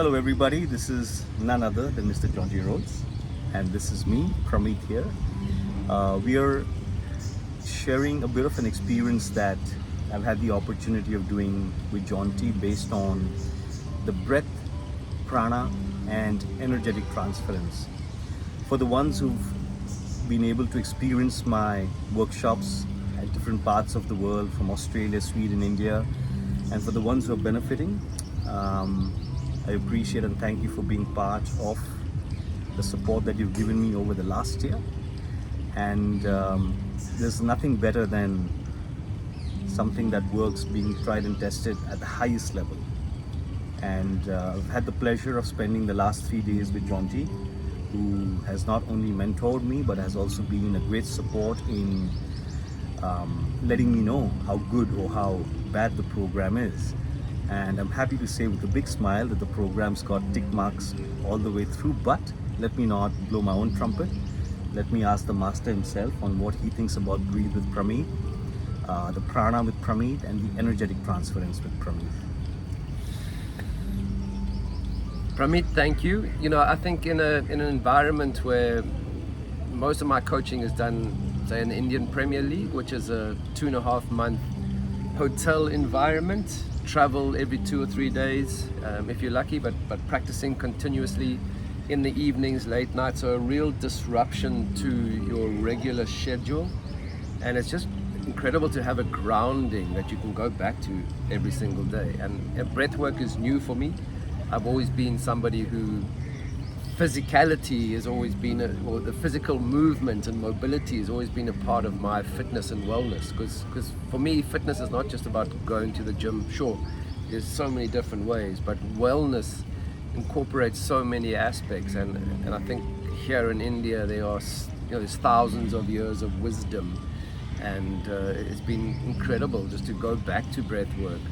Hello everybody, this is none other than Mr. Jonty Rhodes, and this is me, Prameet here. We are sharing a bit of an experience that I've had the opportunity of doing with Jonty based on the breath, prana and energetic transference. For the ones who've been able to experience my workshops at different parts of the world, from Australia, Sweden, India, and for the ones who are benefiting, I appreciate and thank you for being part of the support that you've given me over the last year. And there's nothing better than something that works being tried and tested at the highest level. And I've had the pleasure of spending the last 3 days with Jonty, who has not only mentored me but has also been a great support in letting me know how good or how bad the program is. And I'm happy to say with a big smile that the program's got tick marks all the way through, but let me not blow my own trumpet. Let me ask the master himself on what he thinks about Breathe with Prameet, the prana with Prameet, and the energetic transference with Prameet. Prameet, thank you. I think in an environment where most of my coaching is done, say, in the Indian Premier League, which is a 2.5-month hotel environment, travel every 2 or 3 days if you're lucky, but practicing continuously in the evenings, late nights, so a real disruption to your regular schedule. And it's just incredible to have a grounding that you can go back to every single day. And breathwork is new for me. I've always been somebody who physicality has always been, or the physical movement and mobility has always been a part of my fitness and wellness. Because for me, fitness is not just about going to the gym. Sure, there's so many different ways, but wellness incorporates so many aspects. And I think here in India, there's thousands of years of wisdom, and it's been incredible just to go back to breathwork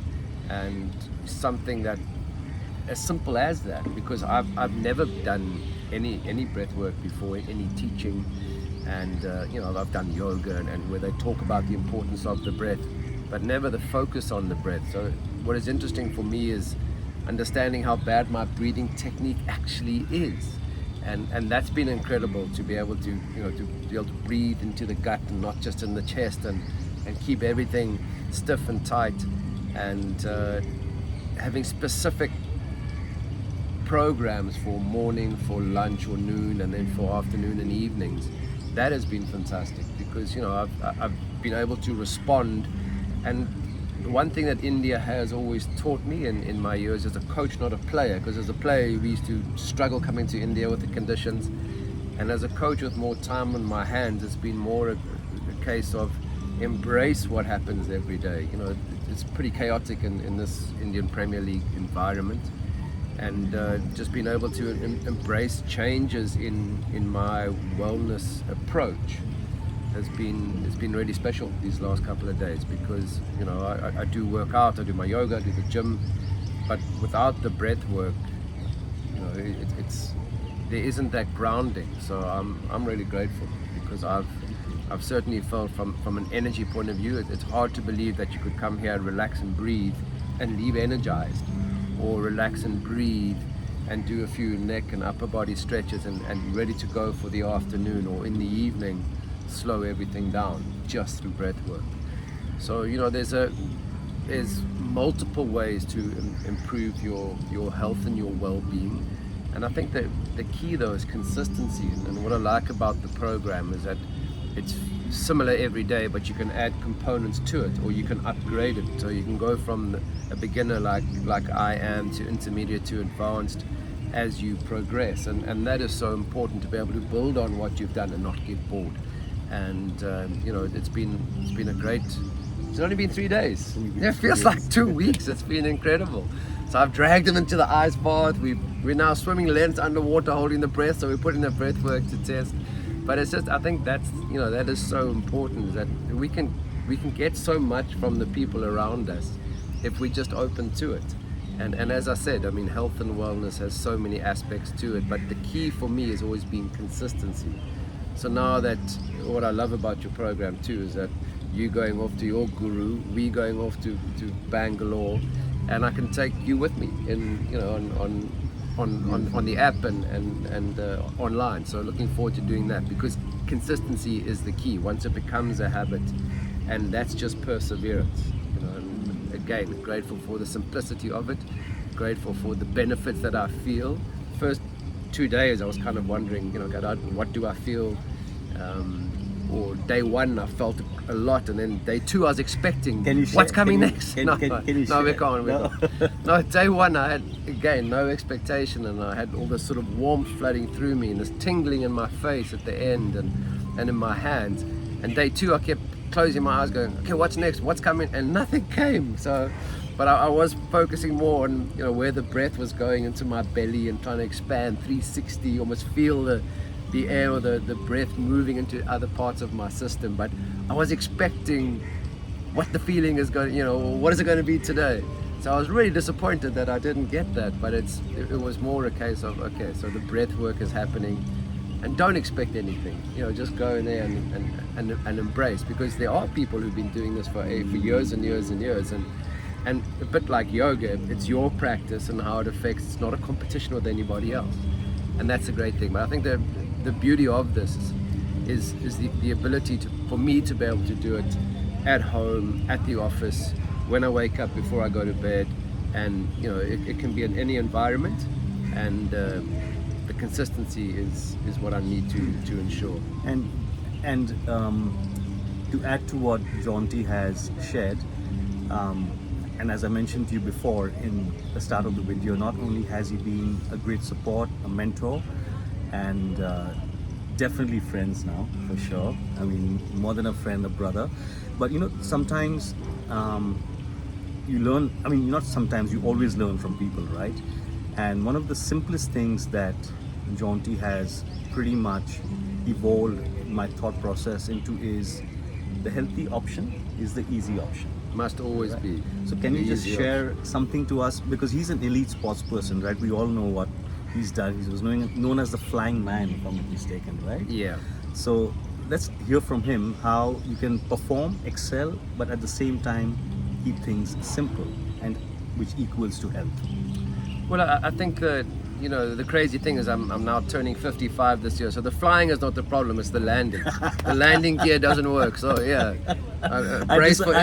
and something that as simple as that, because I've never done any breath work before, any teaching, and I've done yoga and where they talk about the importance of the breath, but never the focus on the breath. So what is interesting for me is understanding how bad my breathing technique actually is, and that's been incredible to be able to breathe into the gut and not just in the chest, and keep everything stiff and tight, and having specific programs for morning, for lunch or noon, and then for afternoon and evenings. That has been fantastic because I've been able to respond. And one thing that India has always taught me in my years as a coach, not a player, because as a player we used to struggle coming to India with the conditions, and as a coach with more time on my hands, it's been more a case of embrace what happens every day. It's pretty chaotic in this Indian Premier League environment. And just being able to embrace changes in my wellness approach it's been really special these last couple of days, because I do work out, I do my yoga, I do the gym, but without the breath work, there isn't that grounding. So I'm really grateful, because I've certainly felt from an energy point of view, it's hard to believe that you could come here and relax and breathe and leave energized, or relax and breathe and do a few neck and upper body stretches and ready to go for the afternoon, or in the evening slow everything down just through breath work. So there's multiple ways to improve your health and your well-being, and I think that the key though is consistency. And what I like about the program is that it's similar every day, but you can add components to it, or you can upgrade it. So you can go from a beginner like I am to intermediate to advanced as you progress, and that is so important, to be able to build on what you've done and not get bored. And it's been a great. It's only been 3 days. It feels like 2 weeks. It's been incredible. So I've dragged them into the ice bath. We're now swimming lengths underwater, holding the breath. So we're putting the breath work to test. But it's just, I think that is so important, that we can get so much from the people around us if we just open to it. And as I said, health and wellness has so many aspects to it, but the key for me has always been consistency. So now that, what I love about your program too is that you going off to your guru, we going off to Bangalore, and I can take you with me in on on the app and online. So looking forward to doing that, because consistency is the key once it becomes a habit, and that's just perseverance. You know, and again, grateful for the simplicity of it, grateful for the benefits that I feel. First 2 days I was kind of wondering, you know, God, what do I feel? Or day one I felt a lot, and then day two I was expecting what's coming next. No, we can't. No, day one I had, again, no expectation, and I had all this sort of warmth flooding through me and this tingling in my face at the end and in my hands. And day two I kept closing my eyes going, okay, what's next, what's coming, and nothing came. So but I was focusing more on, you know, where the breath was going into my belly and trying to expand 360, almost feel the air or the breath moving into other parts of my system. But I was expecting what the feeling is going, you know, what is it going to be today? So I was really disappointed that I didn't get that. But it was more a case of, okay, so the breath work is happening, and don't expect anything, you know, just go in there and embrace, because there are people who've been doing this for years and years and years, and a bit like yoga, it's your practice and how it affects. It's not a competition with anybody else, and that's a great thing. But I think the beauty of this is the ability for me to be able to do it at home, at the office, when I wake up, before I go to bed, and you know, it can be in any environment, and the consistency is what I need to ensure. And to add to what Jonty has shared, and as I mentioned to you before in the start of the video, not only has he been a great support, a mentor, and definitely friends now, for sure. I mean, more than a friend, a brother. But you know, sometimes you learn, I mean, not sometimes, you always learn from people, right? And one of the simplest things that Jonty has pretty much evolved my thought process into is the healthy option is the easy option. Must always be. So can you just share something to us, because he's an elite sports person, right? We all know what he's done. He was known as the flying man, if I'm not mistaken, right? Yeah. So let's hear from him how you can perform, excel, but at the same time keep things simple, and which equals to health. Well, I think that, you know, the crazy thing is I'm now turning 55 this year, so the flying is not the problem, it's the landing. The landing gear doesn't work, so yeah. I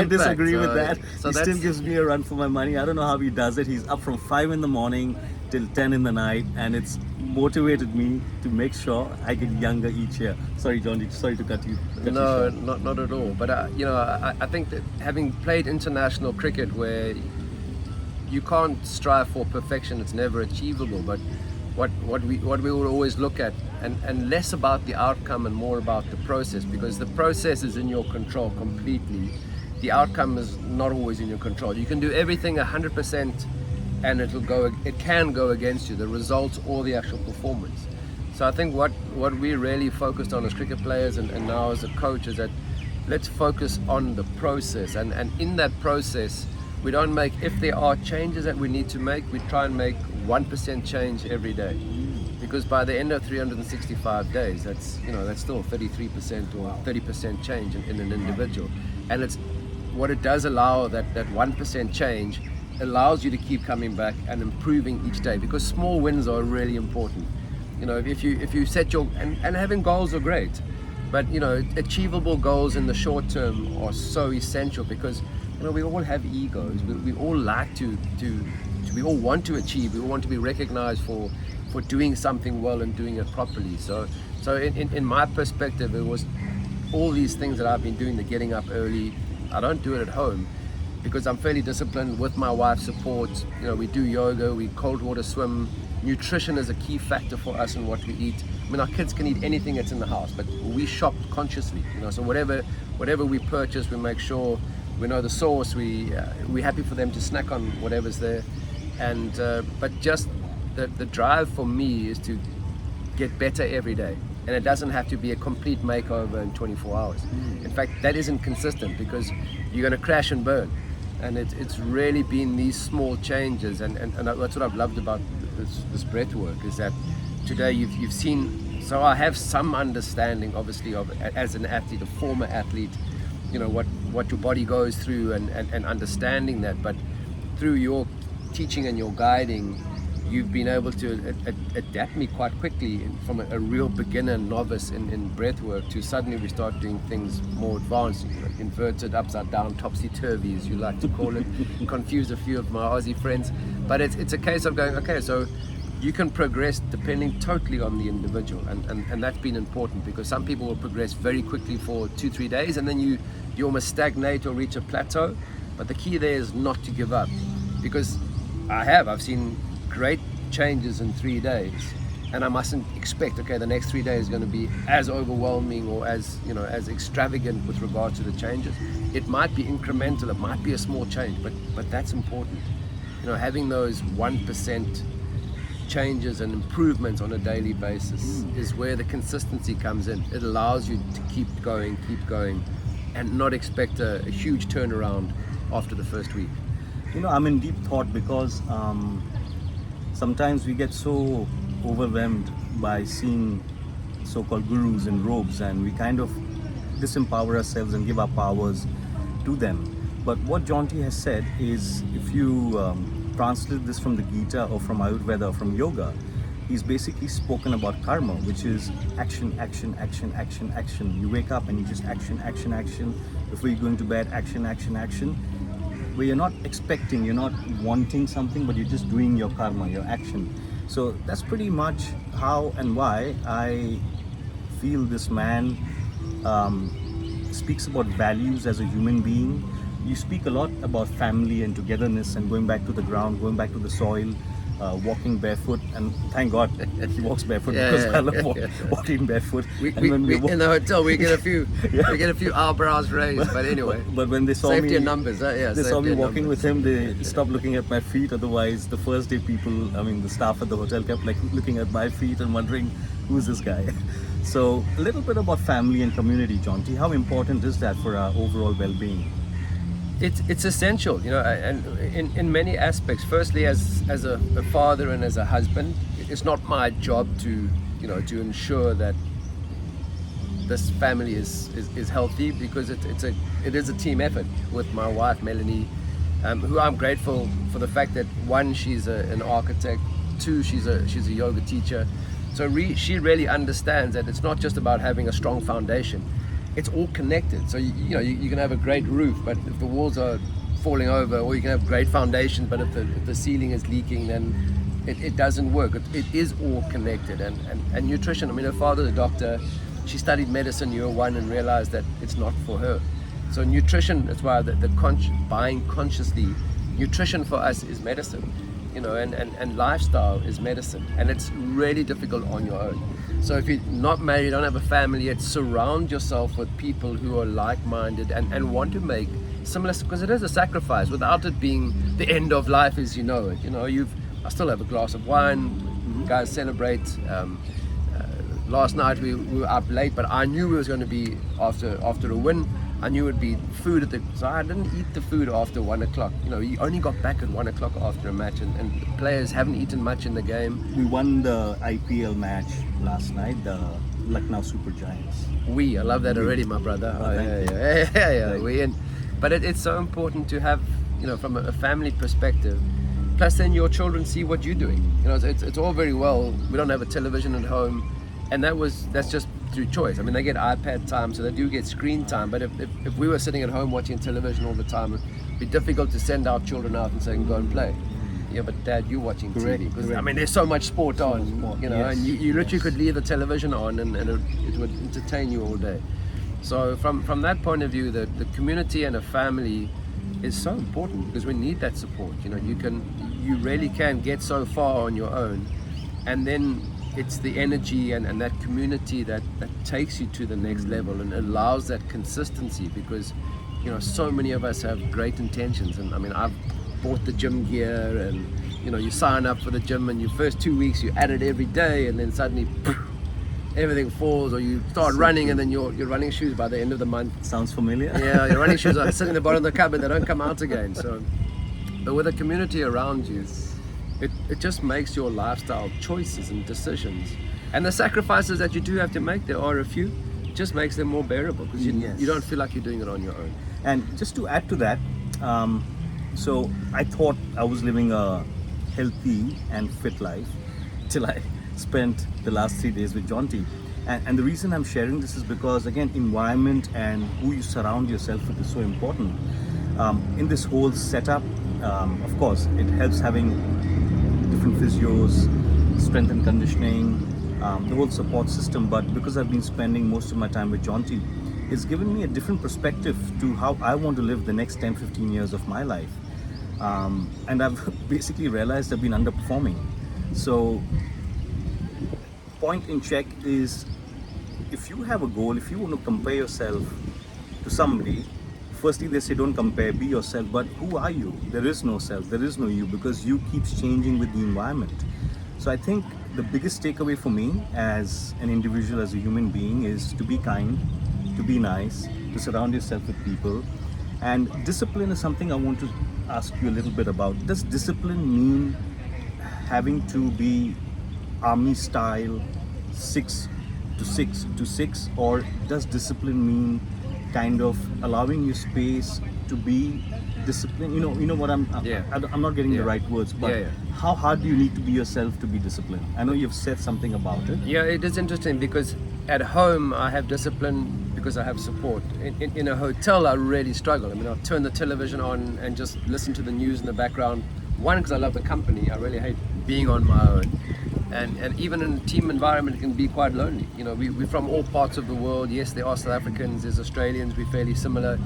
disagree with that. So he still gives me a run for my money. I don't know how he does it. He's up from 5 in the morning till 10 in the night, and it's motivated me to make sure I get younger each year. Sorry, Jonty, sorry to cut you. No, not at all. But you know, I think that having played international cricket, where you can't strive for perfection, it's never achievable. But what we will always look at, and less about the outcome and more about the process, because the process is in your control completely. The outcome is not always in your control. You can do everything 100%, and it can go against you, the results or the actual performance. So I think what we really focused on as cricket players and now as a coach is that let's focus on the process, and in that process we don't make, if there are changes that we need to make, we try and make 1% change every day, because by the end of 365 days, that's still 33% or 30% change in an individual. And it's what it does allow, that 1% change allows you to keep coming back and improving each day, because small wins are really important. You know, if you set your, and having goals are great, but you know, achievable goals in the short term are so essential, because you know, we all have egos. We all like to we all want to achieve. We all want to be recognized for doing something well and doing it properly. So in my perspective, it was all these things that I've been doing, the getting up early. I don't do it at home because I'm fairly disciplined with my wife's support. You know, we do yoga, we cold water swim. Nutrition is a key factor for us in what we eat. I mean, our kids can eat anything that's in the house, but we shop consciously. You know, so whatever we purchase, we make sure we know the source. We're happy for them to snack on whatever's there, and but just the drive for me is to get better every day, and it doesn't have to be a complete makeover in 24 hours. In fact, that isn't consistent, because you're going to crash and burn, and it's really been these small changes, and that's what I've loved about this breath work, is that today you've seen, so I have some understanding obviously of, as an athlete, a former athlete, you know, what your body goes through and understanding that, but through your teaching and your guiding, you've been able to adapt me quite quickly from a real beginner novice in breathwork to suddenly we start doing things more advanced, inverted, upside down, topsy-turvy as you like to call it, confuse a few of my Aussie friends. But it's a case of going, okay, so you can progress depending totally on the individual, and that's been important, because some people will progress very quickly for 2-3 days and then you almost stagnate or reach a plateau. But the key there is not to give up, because I've seen great changes in 3 days, and I mustn't expect, okay, the next 3 days is going to be as overwhelming or as extravagant with regard to the changes. It might be incremental, it might be a small change, but that's important. Having those 1% changes and improvements on a daily basis is where the consistency comes in. It allows you to keep going, and not expect a huge turnaround after the first week. I'm in deep thought because sometimes we get so overwhelmed by seeing so-called gurus in robes, and we kind of disempower ourselves and give our powers to them. But what Jonty has said is, if you translate this from the Gita or from Ayurveda or from yoga, he's basically spoken about karma, which is action, action, action, action, action. You wake up and you just action, action, action. Before you go into bed, action, action, action. Where you're not expecting, you're not wanting something, but you're just doing your karma, your action. So that's pretty much how and why I feel this man speaks about values as a human being. You speak a lot about family and togetherness and going back to the ground, going back to the soil, walking barefoot, and thank God he walks barefoot, because I love walking barefoot. We in the hotel we get a few we get a few eyebrows raised, but anyway. But when they saw safety me, in numbers, they saw me walking with him, they stopped looking at my feet. Otherwise, the first day the staff at the hotel kept looking at my feet and wondering, who's this guy? So a little bit about family and community, Jonty. How important is that for our overall well-being? It's essential, and in many aspects. Firstly, as a father and as a husband, it's not my job to ensure that this family is healthy, because it is a team effort with my wife Melanie, who I'm grateful for the fact that, one, she's an architect, two, she's a yoga teacher, so she really understands that it's not just about having a strong foundation. It's all connected. So you can have a great roof, but if the walls are falling over, or you can have great foundations, but if the ceiling is leaking, then it doesn't work. It is all connected. And nutrition, her father's a doctor. She studied medicine year one and realized that it's not for her. So nutrition, that's why buying consciously, nutrition for us is medicine, and lifestyle is medicine, and it's really difficult on your own. So if you're not married, don't have a family yet, surround yourself with people who are like-minded and want to make similar, because it is a sacrifice without it being the end of life as you know it. I still have a glass of wine, guys celebrate. Last night we were up late, but I knew we was going to be after a win. I knew it would be food so I didn't eat the food after 1 o'clock. You only got back at 1 o'clock after a match, and the players haven't eaten much in the game. We won the IPL match last night, the Lucknow Super Giants. I love that already, my brother. Yeah. But it's so important to have, from a family perspective. Plus, then your children see what you're doing. It's all very well. We don't have a television at home, and that's just through choice. They get iPad time, so they do get screen time. But if we were sitting at home watching television all the time, it'd be difficult to send our children out and say, go and play. Yeah, but Dad, you're watching TV. Correct. There's so much sport on, yes. and you literally could leave the television on and it would entertain you all day. So from that point of view, the community and a family is so important, because we need that support. You really can get so far on your own, and then it's the energy and that community that takes you to the next level and allows that consistency, because so many of us have great intentions, and I've bought the gym gear, and you sign up for the gym, and your first 2 weeks you at it every day, and then suddenly everything falls, or you start running, and then your running shoes by the end of the month. Sounds familiar. Yeah, your running shoes are sitting at the bottom of the cupboard, they don't come out again. So, but with a community around you, it just makes your lifestyle choices and decisions, and the sacrifices that you do have to make, there are a few, just makes them more bearable, because you don't feel like you're doing it on your own. And just to add to that, so I thought I was living a healthy and fit life till I spent the last 3 days with Jonty. And the reason I'm sharing this is because, again, environment and who you surround yourself with is so important. In this whole setup, of course, it helps having different physios, strength and conditioning, the whole support system. But because I've been spending most of my time with Jonty, it's given me a different perspective to how I want to live the next 10-15 years of my life. And I've basically realized I've been underperforming. So point in check is, if you have a goal, if you want to compare yourself to somebody, firstly they say don't compare, be yourself. But who are you? There is no self, there is no you, because you keeps changing with the environment. So I think the biggest takeaway for me as an individual, as a human being, is to be kind, to be nice, to surround yourself with people. And discipline is something I want to ask you a little bit about. Does discipline mean having to be army style, 6 to 6 to 6, or does discipline mean kind of allowing you space to be disciplined? You know what I'm not getting the right words, but how hard do you need to be yourself to be disciplined? I know you've said something about it. Yeah, it is interesting because at home I have discipline because I have support. In a hotel I really struggle. I mean, I'll turn the television on and just listen to the news in the background. One, because I love the company. I really hate being on my own. And even in a team environment, it can be quite lonely. You know, we're from all parts of the world. Yes, there are South Africans, there's Australians, we're fairly similar,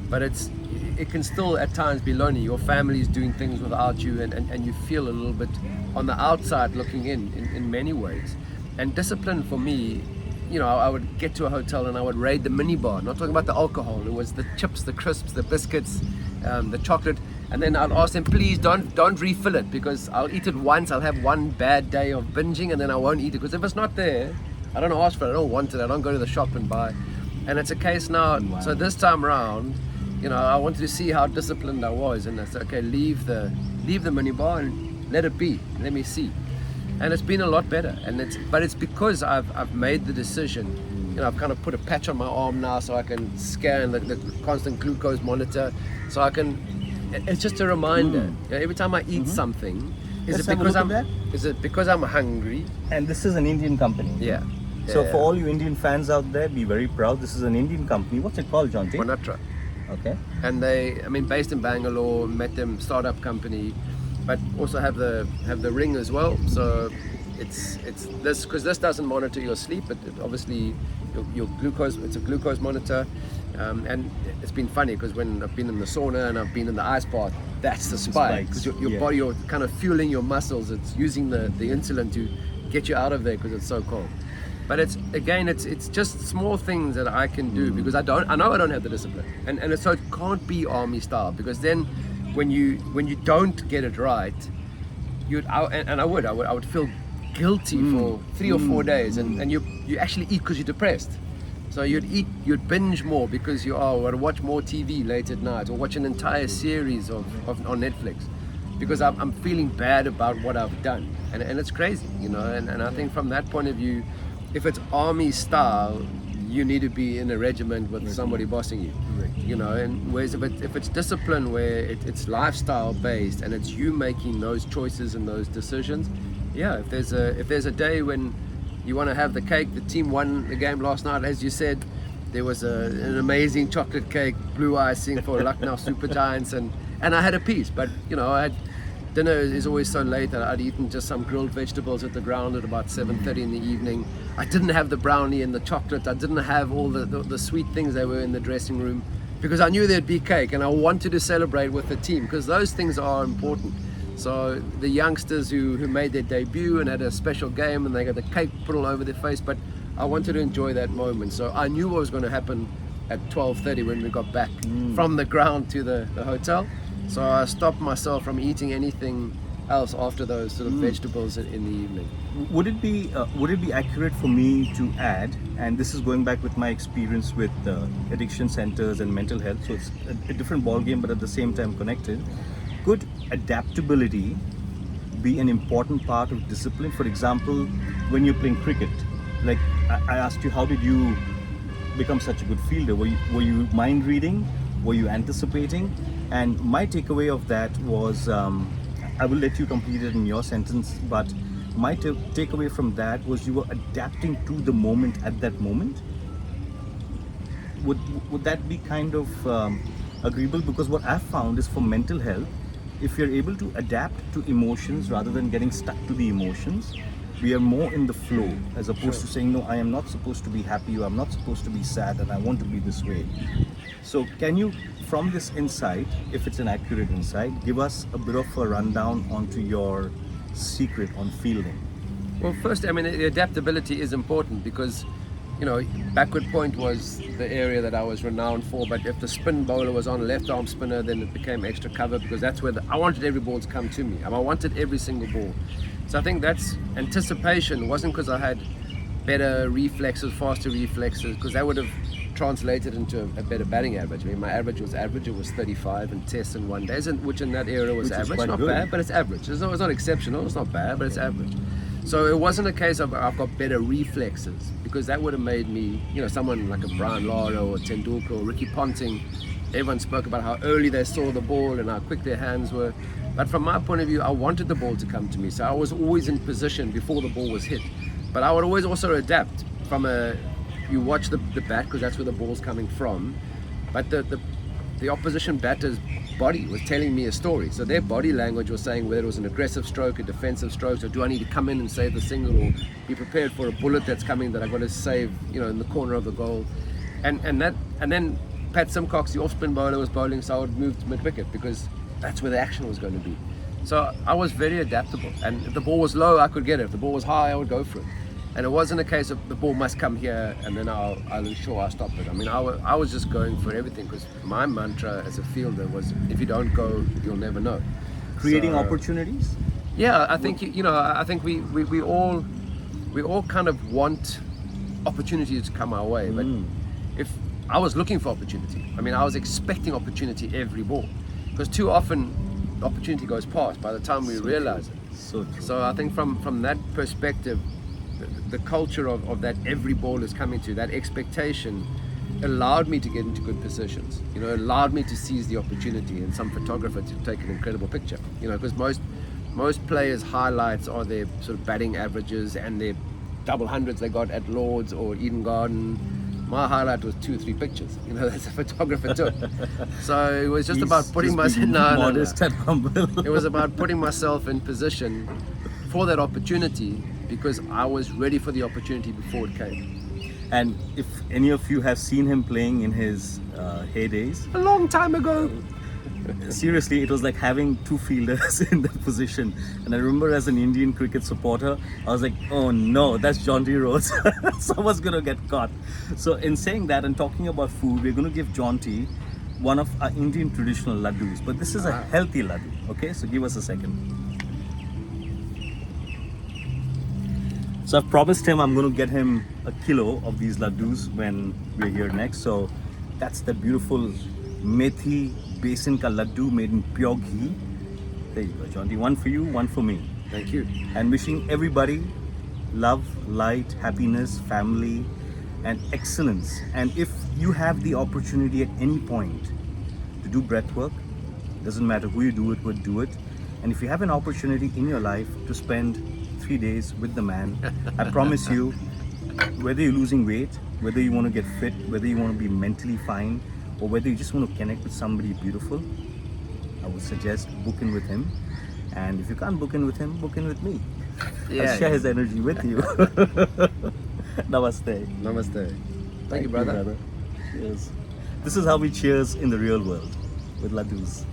but it can still at times be lonely. Your family is doing things without you, and you feel a little bit on the outside looking in many ways. And discipline for me, you know, I would get to a hotel and I would raid the minibar, not talking about the alcohol, it was the chips, the crisps, the biscuits, the chocolate. And then I'd ask them, please don't refill it, because I'll eat it once, I'll have one bad day of binging and then I won't eat it, because if it's not there, I don't ask for it, I don't want it, I don't go to the shop and buy. And it's a case now, so this time around, you know, I wanted to see how disciplined I was, and I said, okay, leave the minibar and let it be, let me see. And it's been a lot better, but it's because I've made the decision. You know, I've kind of put a patch on my arm now so I can scan the constant glucose monitor, so I can. It's just a reminder. You know, every time I eat something, is it because I'm hungry? And this is an Indian company. Yeah. So for all you Indian fans out there, be very proud. This is an Indian company. What's it called, Jonty? Monatra. Okay. And based in Bangalore, met them, startup company, but also have the ring as well. So it's this, because this doesn't monitor your sleep, but obviously your glucose. It's a glucose monitor. And it's been funny because when I've been in the sauna and I've been in the ice bath, that's the spike, because your body, you're kind of fueling your muscles. It's using the insulin to get you out of there because it's so cold. But it's just small things that I can do because I know I don't have the discipline, and so it can't be army style, because then when you don't get it right, I would feel guilty for 3 or 4 days, and you actually eat because you're depressed. So you'd binge more because you would watch more TV late at night, or watch an entire series on Netflix, because I'm feeling bad about what I've done, and it's crazy, you know. And I think from that point of view, if it's army style, you need to be in a regiment with somebody bossing you, you know. And whereas if it's discipline, where it's lifestyle based and it's you making those choices and those decisions, if there's a day when you want to have the cake. The team won the game last night, as you said. There was an amazing chocolate cake, blue icing for Lucknow Super Giants, and I had a piece. But you know, dinner is always so late that I'd eaten just some grilled vegetables at the ground at about 7:30 in the evening. I didn't have the brownie and the chocolate. I didn't have all the sweet things that were in the dressing room, because I knew there'd be cake, and I wanted to celebrate with the team, because those things are important. So the youngsters who made their debut and had a special game, and they got the cake put all over their face, but I wanted to enjoy that moment. So I knew what was going to happen at 12:30 when we got back from the ground to the hotel. So I stopped myself from eating anything else after those sort of vegetables in the evening. Would it be accurate for me to add, and this is going back with my experience with addiction centers and mental health, so it's a different ball game, but at the same time connected. Could adaptability be an important part of discipline? For example, when you're playing cricket, like I asked you, how did you become such a good fielder? Were you mind reading? Were you anticipating? And my takeaway of that was, I will let you complete it in your sentence, but my takeaway from that was you were adapting to the moment at that moment. Would that be kind of agreeable? Because what I've found is for mental health, if you're able to adapt to emotions rather than getting stuck to the emotions, we are more in the flow as opposed to saying, no, I am not supposed to be happy, or I'm not supposed to be sad, and I want to be this way. So can you, from this insight, if it's an accurate insight, give us a bit of a rundown onto your secret on fielding? Well, first, I mean, the adaptability is important because, backward point was the area that I was renowned for, but if the spin bowler was on left arm spinner, then it became extra cover because that's where I wanted every ball to come to me. I wanted every single ball. So I think that's anticipation. It wasn't because I had better reflexes, faster reflexes, because that would have translated into a better batting average. I mean, my average, it was 35 in tests in 1 day, which in that era was average. Not good. Bad, but it's average. It's not exceptional, it's not bad, but it's average. So it wasn't a case of I've got better reflexes, because that would have made me, someone like a Brian Lara or Tendulkar or Ricky Ponting. Everyone spoke about how early they saw the ball and how quick their hands were. But from my point of view, I wanted the ball to come to me. So I was always in position before the ball was hit. But I would always also adapt you watch the bat because that's where the ball's coming from. But the opposition batter's body was telling me a story. So their body language was saying whether it was an aggressive stroke, a defensive stroke, or do I need to come in and save the single, or be prepared for a bullet that's coming that I've got to save, in the corner of the goal. And then Pat Simcox, the off-spin bowler, was bowling, so I would move to mid-wicket because that's where the action was going to be. So I was very adaptable, and if the ball was low, I could get it. If the ball was high, I would go for it. And it wasn't a case of the ball must come here and then I'll ensure I stop it. I mean, I was just going for everything because my mantra as a fielder was, if you don't go, you'll never know. Creating opportunities? Yeah, I think I think we all kind of want opportunities to come our way, but if I was looking for opportunity, I mean, I was expecting opportunity every ball, because too often opportunity goes past by the time we realize it. So true. So I think from that perspective, the culture of that every ball is coming to, that expectation allowed me to get into good positions, allowed me to seize the opportunity, and some photographer to take an incredible picture, because most players' highlights are their sort of batting averages and their double hundreds they got at Lords or Eden Garden. My highlight was 2 or 3 pictures, that's a photographer took. So it was just about putting myself, modest and humble. It was about putting myself in position for that opportunity, because I was ready for the opportunity before it came. And if any of you have seen him playing in his heydays, A long time ago. seriously, it was like having 2 fielders in that position. And I remember as an Indian cricket supporter, I was like, oh no, that's Jonty Rhodes. Someone's gonna get caught. So in saying that and talking about food, we're gonna give Jonty one of our Indian traditional laddus, but this is a healthy laddu. Okay, so give us a second. So I've promised him I'm going to get him a kilo of these laddus when we're here next. So that's the beautiful methi besan ka laddu made in pure ghee. There you go, Jonty. One for you, one for me. Thank you. And wishing everybody love, light, happiness, family, and excellence. And if you have the opportunity at any point to do breath work, doesn't matter who you do it with, do it. And if you have an opportunity in your life to spend 3 days with the man, I promise you, whether you're losing weight, whether you want to get fit, whether you want to be mentally fine, or whether you just want to connect with somebody beautiful, I would suggest book in with him. And if you can't book in with him, book in with me. I'll share his energy with you. Namaste. Namaste. Thank you, brother. Cheers. This is how we cheers in the real world, with laddus.